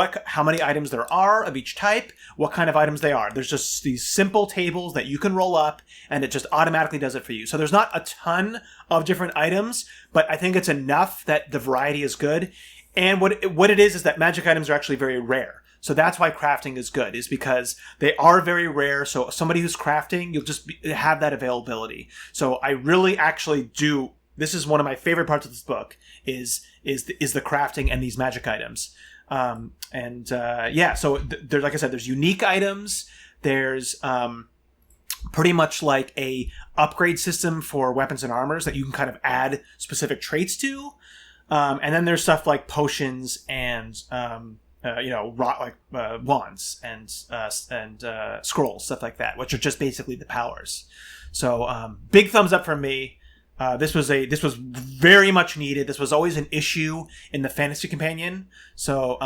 items there are of each type, what kind of items they are. There's just these simple tables that you can roll up, and it just automatically does it for you. So there's not a ton of different items, but I think it's enough that the variety is good. And what it is that magic items are actually very rare. So that's why crafting is good, is because they are very rare. So somebody who's crafting, you'll just have that availability. So I really actually do. This is one of my favorite parts of this book is the crafting and these magic items. So there's, like I said, there's unique items. There's pretty much like a upgrade system for weapons and armors that you can kind of add specific traits to. And then there's stuff like potions and wands and scrolls, stuff like that, which are just basically the powers. So big thumbs up from me. This was very much needed. This was always an issue in the Fantasy Companion. So,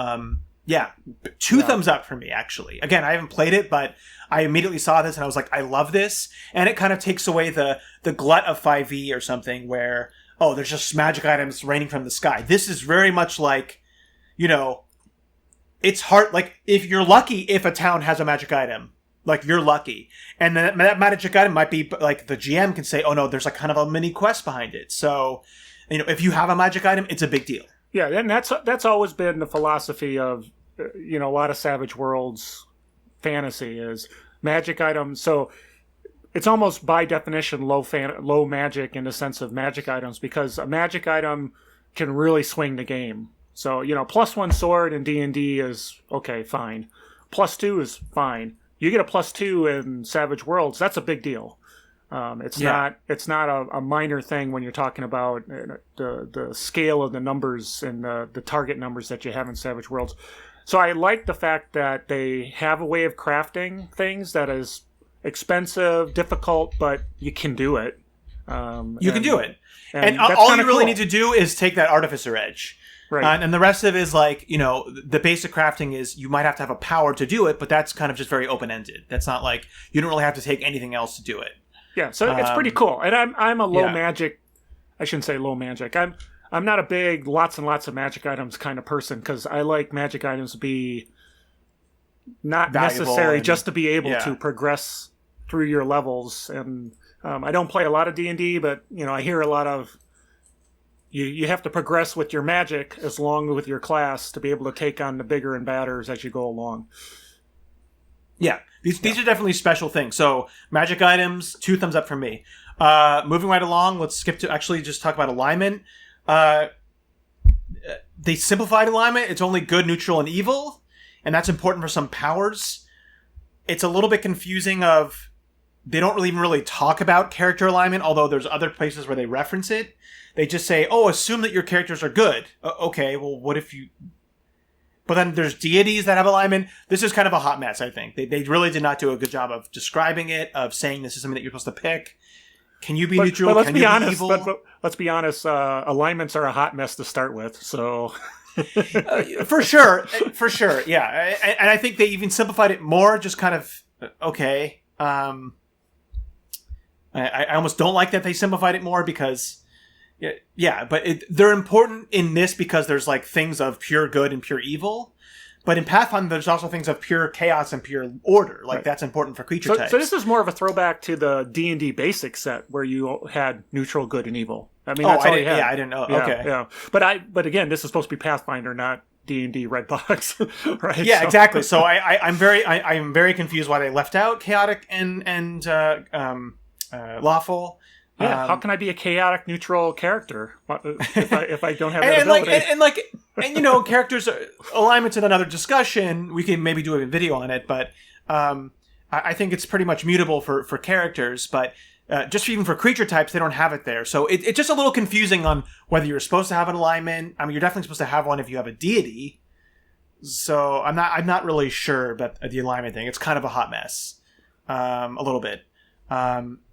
two thumbs up for me, actually. Again, I haven't played it, but I immediately saw this and I was like, I love this. And it kind of takes away the glut of 5e or something where, there's just magic items raining from the sky. This is very much like, it's hard. Like, if you're lucky if a town has a magic item. Like, you're lucky. And then that magic item might be, like, the GM can say, oh, no, there's, like, kind of a mini quest behind it. So, if you have a magic item, it's a big deal. Yeah, and that's always been the philosophy of, a lot of Savage Worlds fantasy is magic items. So, it's almost by definition low magic in the sense of magic items, because a magic item can really swing the game. So, +1 sword in D&D is, okay, fine. +2 is fine. You get a +2 in Savage Worlds, that's a big deal. It's not a minor thing when you're talking about the scale of the numbers and the target numbers that you have in Savage Worlds. So I like the fact that they have a way of crafting things that is expensive, difficult, but you can do it. You can do it. And all you really need to do is take that Artificer Edge. Right. And the rest of it is like, the basic crafting is you might have to have a power to do it, but that's kind of just very open-ended. That's not like, you don't really have to take anything else to do it. Yeah, so it's pretty cool. And I'm a low magic, I shouldn't say low magic. I'm not a big lots and lots of magic items kind of person, because I like magic items to be not valuable, necessary just to be able to progress through your levels. And I don't play a lot of D&D, but, I hear a lot of you have to progress with your magic as long with your class to be able to take on the bigger and badders as you go along. Yeah, these are definitely special things. So magic items, 2 thumbs up from me. Moving right along, let's skip to actually just talk about alignment. They simplified alignment. It's only good, neutral, and evil, and that's important for some powers. It's a little bit confusing of they don't really talk about character alignment, although there's other places where they reference it. They just say, oh, assume that your characters are good. Okay, well, what if you... But then there's deities that have alignment. This is kind of a hot mess, I think. They really did not do a good job of describing it, of saying this is something that you're supposed to pick. Can you be neutral? But let's Can be you honest, be evil? but let's be honest, alignments are a hot mess to start with, so... For sure, yeah. And I think they even simplified it more, just kind of, okay. I almost don't like that they simplified it more because... Yeah, but they're important in this because there's like things of pure good and pure evil. But in Pathfinder, there's also things of pure chaos and pure order. Like, that's important for creature types. So this is more of a throwback to the D&D basic set where you had neutral, good, and evil. I mean, that's all you had. Yeah, I didn't know. Yeah, okay. Yeah. But again, this is supposed to be Pathfinder, not D&D Red Box, right? Yeah, exactly. So I'm very confused why they left out chaotic and lawful. Yeah, how can I be a chaotic neutral character if I don't have that ability? And you know, characters alignment's in another discussion. We can maybe do a video on it, but I think it's pretty much mutable for characters. But just even for creature types, they don't have it there. So it's just a little confusing on whether you're supposed to have an alignment. I mean, you're definitely supposed to have one if you have a deity. So I'm not really sure about the alignment thing. It's kind of a hot mess, a little bit.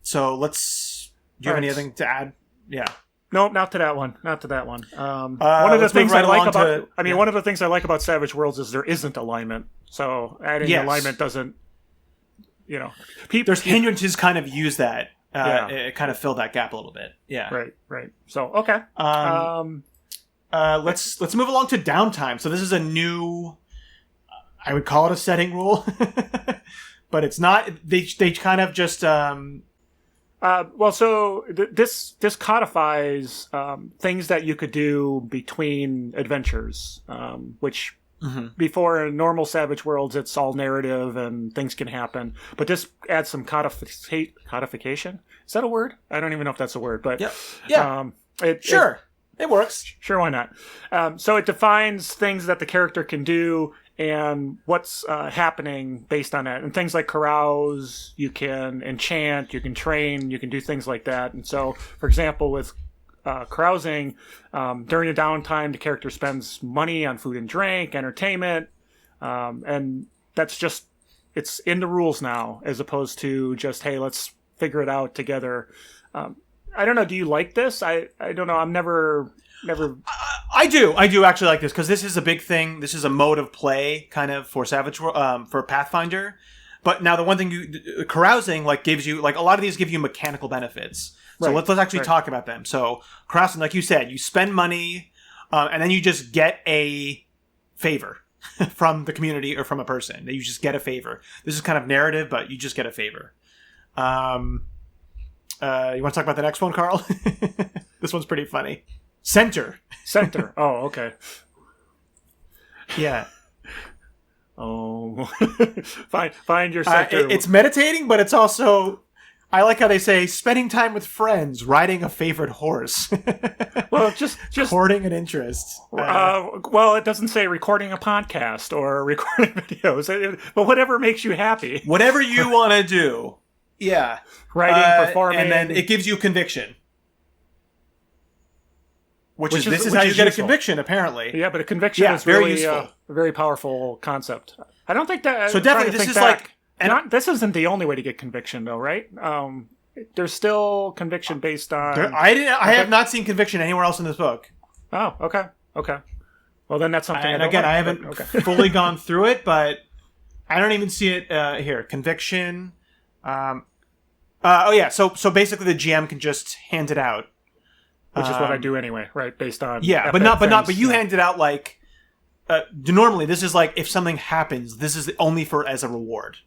So let's. Do you have anything to add? Yeah. No, not to that one. Not to that one. One of the things I like about, one of the things I like about Savage Worlds is there isn't alignment. So adding alignment doesn't, there's hindrances kind of use that. It kind of filled that gap a little bit. Yeah. Right. So okay. Let's move along to Downtime. So this is a new, I would call it a setting rule, but it's not. They kind of just. This codifies things that you could do between adventures, which before in normal Savage Worlds, it's all narrative and things can happen. But this adds some codification. Is that a word? I don't even know if that's a word. But it works. Sure, why not? So it defines things that the character can do and what's happening based on that. And things like carouse, you can enchant, you can train, you can do things like that. And so, for example, with carousing, during the downtime, the character spends money on food and drink, entertainment, and that's just, it's in the rules now, as opposed to just, hey, let's figure it out together. I don't know, do you like this? I don't know, I'm never... I do actually like this because this is a big thing. This is a mode of play kind of for for Pathfinder. But now the one thing carousing gives you a lot of these give you mechanical benefits. So let's actually talk about them. So carousing, like you said, you spend money and then you just get a favor from the community or from a person. You just get a favor. This is kind of narrative, but you just get a favor. You want to talk about the next one, Carl? This one's pretty funny. Center. Oh, okay. Yeah. Oh. Find your center. It's meditating, but it's also... I like how they say, spending time with friends, riding a favorite horse. Well, just... Courting an interest. Well, it doesn't say recording a podcast or recording videos, but whatever makes you happy. Whatever you want to do. Yeah. Writing, performing. And then it gives you conviction. This is how you get a conviction, apparently. Yeah, but a conviction is very really useful. A very powerful concept. I don't think that... So definitely this is this isn't the only way to get conviction, though, right? There's still conviction based on... I have not seen conviction anywhere else in this book. Oh, okay. Well, then that's something I haven't fully gone through it, but I don't even see it here. Conviction. So basically the GM can just hand it out. Which is what I do anyway, right? Based on but you hand it out normally this is if something happens, this is only as a reward,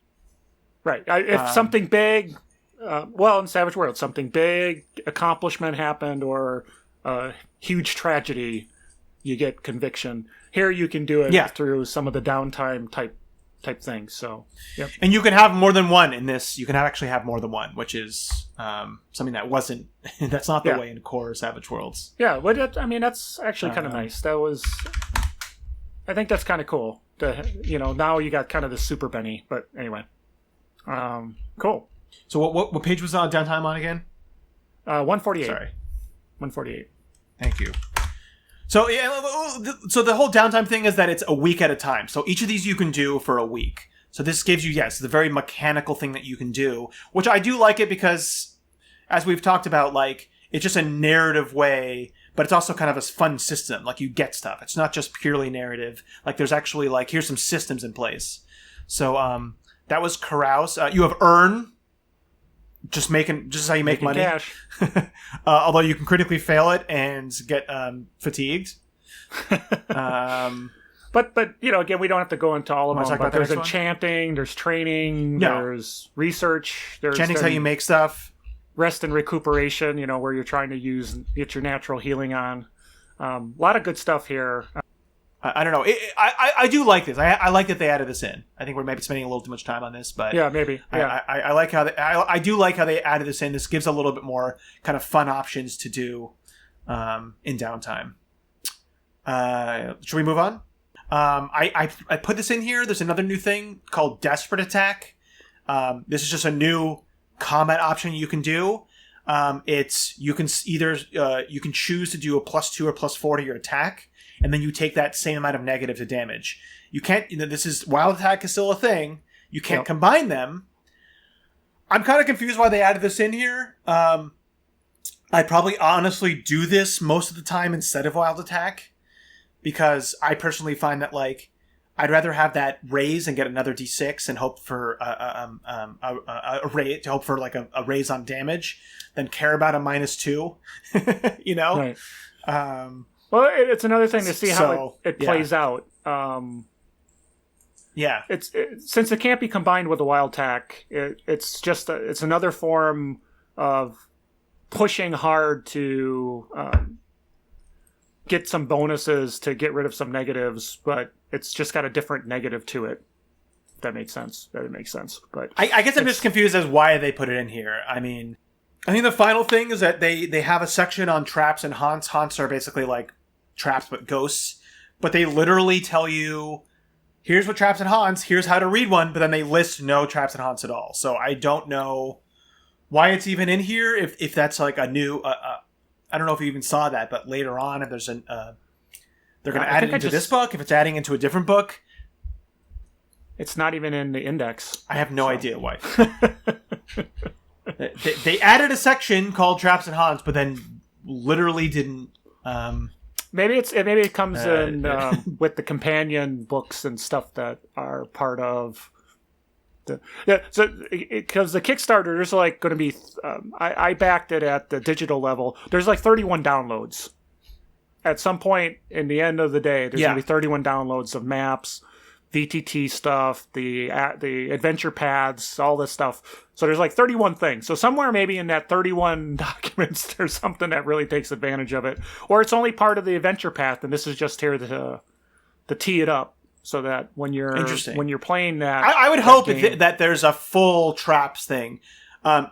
right? If something big, in Savage World, something big accomplishment happened, or a huge tragedy, you get conviction. Here you can do it through some of the downtime type things. So, yep. And you can have more than one in this. You can actually have more than one, which is something that wasn't. That's not the way in core Savage Worlds. Yeah, but that's actually kind of nice. That was. I think that's kind of cool. Now you got kind of the Super Benny, but anyway, cool. So what page was Downtime on again? 148. Sorry, 148. Thank you. So so the whole Downtime thing is that it's a week at a time. So each of these you can do for a week. So this gives you, the very mechanical thing that you can do, which I do like it because, as we've talked about, like, it's just a narrative way, but it's also kind of a fun system. Like, you get stuff. It's not just purely narrative. Like, there's actually, like, here's some systems in place. So that was Carouse. You have Earn. Just how you make money. Cash. Although you can critically fail it and get fatigued. But again, we don't have to go into all of them. But there's enchanting, there's training, there's research. Enchanting's how you make stuff. Rest and recuperation, where you're trying to get your natural healing on. A lot of good stuff here. I don't know. I do like this. I like that they added this in. I think we're maybe spending a little too much time on this, but yeah, maybe. Yeah. I like how I do like how they added this in. This gives a little bit more kind of fun options to do in Downtime. Should we move on? I put this in here. There's another new thing called Desperate Attack. This is just a new combat option you can do. You can choose to do a +2 or +4 to your attack, and then you take that same amount of negative to damage. You can't. This is Wild Attack is still a thing. You can't combine them. I'm kind of confused why they added this in here. I'd probably honestly do this most of the time instead of Wild Attack, because I personally find that, like, I'd rather have that raise and get another d6 and hope for a raise, to hope for like a raise on damage, than care about a -2. Right. Well, it's another thing to see how it plays out. Since it can't be combined with a Wild Attack, it's just it's another form of pushing hard to get some bonuses to get rid of some negatives, but it's just got a different negative to it. If that makes sense. That makes sense. But I guess I'm just confused as why they put it in here. I mean, I think the final thing is that they have a section on traps and haunts. Haunts are basically like traps but ghosts. But they literally tell you, here's what traps and haunts, here's how to read one, but then they list no traps and haunts at all. So I don't know why it's even in here, if that's like a new... I don't know if you even saw that, but later on, if there's they're going to add it into this book. If it's adding into a different book, it's not even in the index. I have no idea why. they added a section called Traps and Haunts, but then literally didn't. Maybe it comes in with the companion books and stuff that are part of. Because the Kickstarter, there's like going to be, I backed it at the digital level. There's like 31 downloads. At some point in the end of the day, there's going to be 31 downloads of maps, VTT stuff, the adventure paths, all this stuff. So there's like 31 things. So somewhere maybe in that 31 documents, there's something that really takes advantage of it, or it's only part of the adventure path, and this is just here to tee it up. So that when you're playing that, I would hope that there's a full traps thing.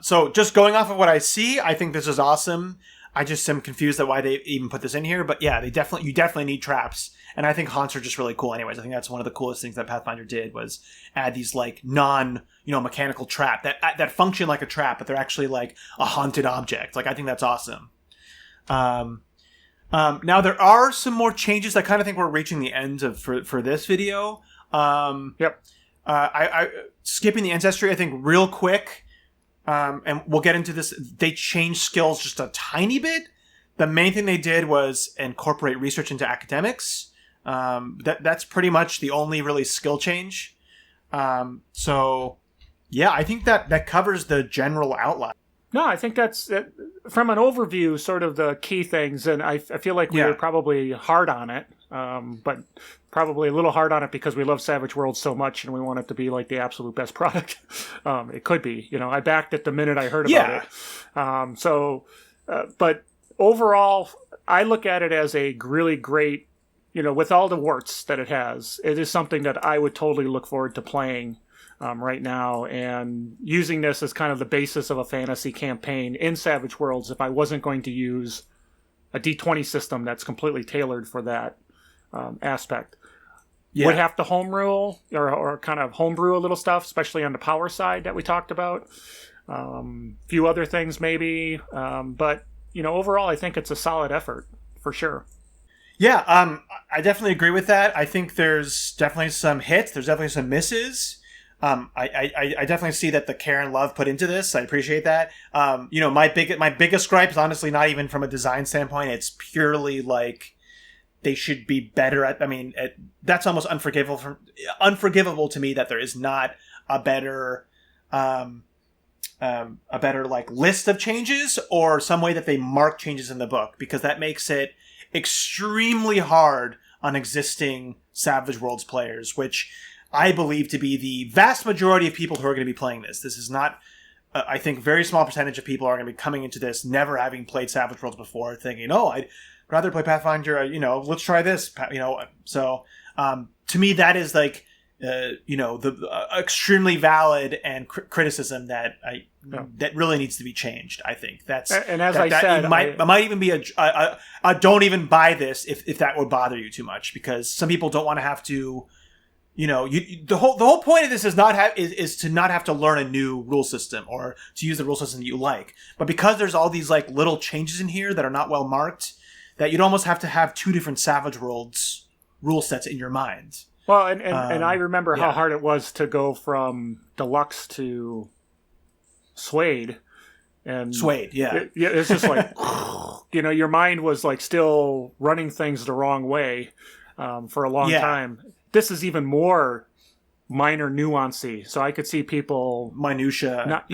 So just going off of what I see, I think this is awesome. I just am confused at why they even put this in here. But yeah, you definitely need traps, and I think haunts are just really cool. Anyways, I think that's one of the coolest things that Pathfinder did was add these like mechanical trap that function like a trap, but they're actually like a haunted object. Like, I think that's awesome. Now there are some more changes. I kind of think we're reaching the end for this video. I skipping the ancestry, I think, real quick, and we'll get into this. They changed skills just a tiny bit. The main thing they did was incorporate research into academics. That's pretty much the only really skill change. So yeah, I think that covers the general outline. No, I think that's from an overview, sort of the key things, and I feel like we were probably hard on it, but probably a little hard on it because we love Savage Worlds so much and we want it to be like the absolute best product. It could be, I backed it the minute I heard about it. But overall, I look at it as a really great, with all the warts that it has, it is something that I would totally look forward to playing right now, and using this as kind of the basis of a fantasy campaign in Savage Worlds if I wasn't going to use a D20 system that's completely tailored for that aspect. Yeah. Would have to homebrew or kind of homebrew a little stuff, especially on the power side that we talked about. A few other things maybe, but overall I think it's a solid effort for sure. Yeah, I definitely agree with that. I think there's definitely some hits. There's definitely some misses. I definitely see that the care and love put into this. I appreciate that. My biggest gripe is honestly not even from a design standpoint. It's purely like they should be better at. I mean, that's almost unforgivable to me that there is not a better like list of changes or some way that they mark changes in the book, because that makes it extremely hard on existing Savage Worlds players, which I believe to be the vast majority of people who are going to be playing this. This is not, I think, very small percentage of people are going to be coming into this never having played Savage Worlds before, thinking, "Oh, I'd rather play Pathfinder. Let's try this." So to me, that is like, the extremely valid and criticism that that really needs to be changed. I think that's, and as I said, it might even be a don't even buy this if that would bother you too much, because some people don't want to have to. The whole point of this is is to not have to learn a new rule system or to use the rule system that you like. But because there's all these like little changes in here that are not well marked, that you'd almost have to have two different Savage Worlds rule sets in your mind. Well, and I remember how hard it was to go from Deluxe to Suede. And Suede, yeah. It's just like, your mind was like still running things the wrong way for a long time. This is even more minor nuancy, so I could see people minutia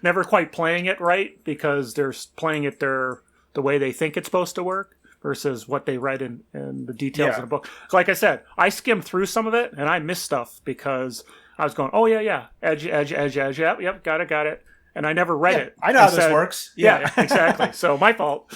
never quite playing it right because they're playing it the way they think it's supposed to work versus what they read in the details of the book. Like I said, I skimmed through some of it and I missed stuff because I was going, oh yeah, edge, yep, got it, and I never read it. I know how this works. Yeah, exactly. So my fault.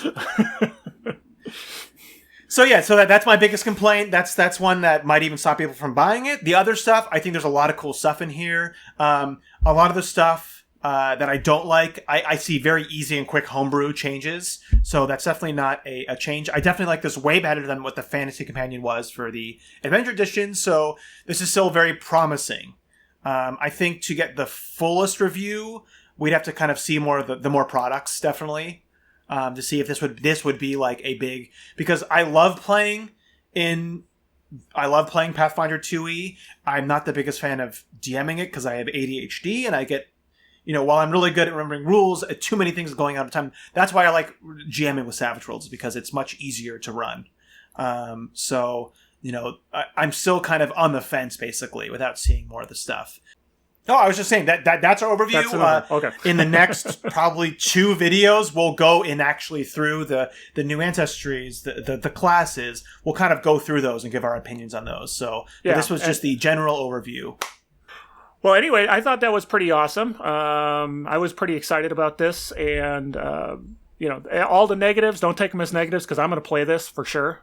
So that's my biggest complaint. That's one that might even stop people from buying it. The other stuff, I think there's a lot of cool stuff in here. A lot of the stuff that I don't like, I see very easy and quick homebrew changes. So that's definitely not a change. I definitely like this way better than what the Fantasy Companion was for the Adventure Edition. So this is still very promising. I think to get the fullest review, we'd have to kind of see more of the more products, definitely. To see if this would be like a big, because I love playing Pathfinder 2e. I'm not the biggest fan of DMing it because I have ADHD and I get, while I'm really good at remembering rules, too many things going on at a time. That's why I like GMing with Savage Worlds, because it's much easier to run. I'm still kind of on the fence basically without seeing more of the stuff. No, I was just saying that's our overview. Okay. In the next probably 2 videos, we'll go in actually through the new ancestries, the classes. We'll kind of go through those and give our opinions on those. So this was just the general overview. Well, anyway, I thought that was pretty awesome. I was pretty excited about this, and all the negatives, don't take them as negatives because I'm going to play this for sure.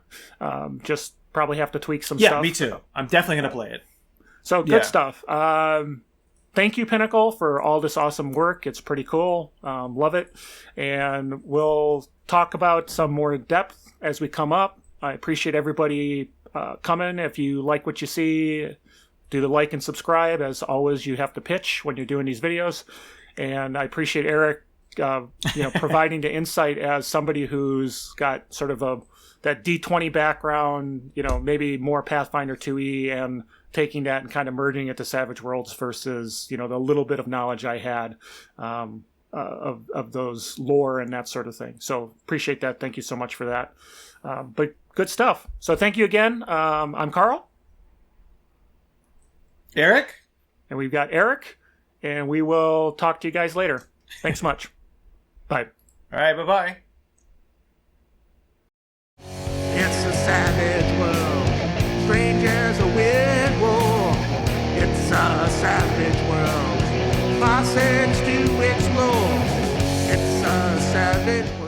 Just probably have to tweak some stuff. Yeah, me too. I'm definitely going to play it. So good stuff. Thank you, Pinnacle, for all this awesome work. It's pretty cool. Love it. And we'll talk about some more depth as we come up. I appreciate everybody coming. If you like what you see, do the like and subscribe. As always, you have to pitch when you're doing these videos. And I appreciate Eric providing the insight as somebody who's got sort of that D20 background, maybe more Pathfinder 2e, and taking that and kind of merging it to Savage Worlds versus, the little bit of knowledge I had of those lore and that sort of thing. So appreciate that. Thank you so much for that. But good stuff. So thank you again. I'm Carl. Eric. And we've got Eric. And we will talk to you guys later. Thanks much. Bye. All right. Bye-bye. It's a savage world. Strangers are with war. It's a savage world. Classics to explore. It's a savage world.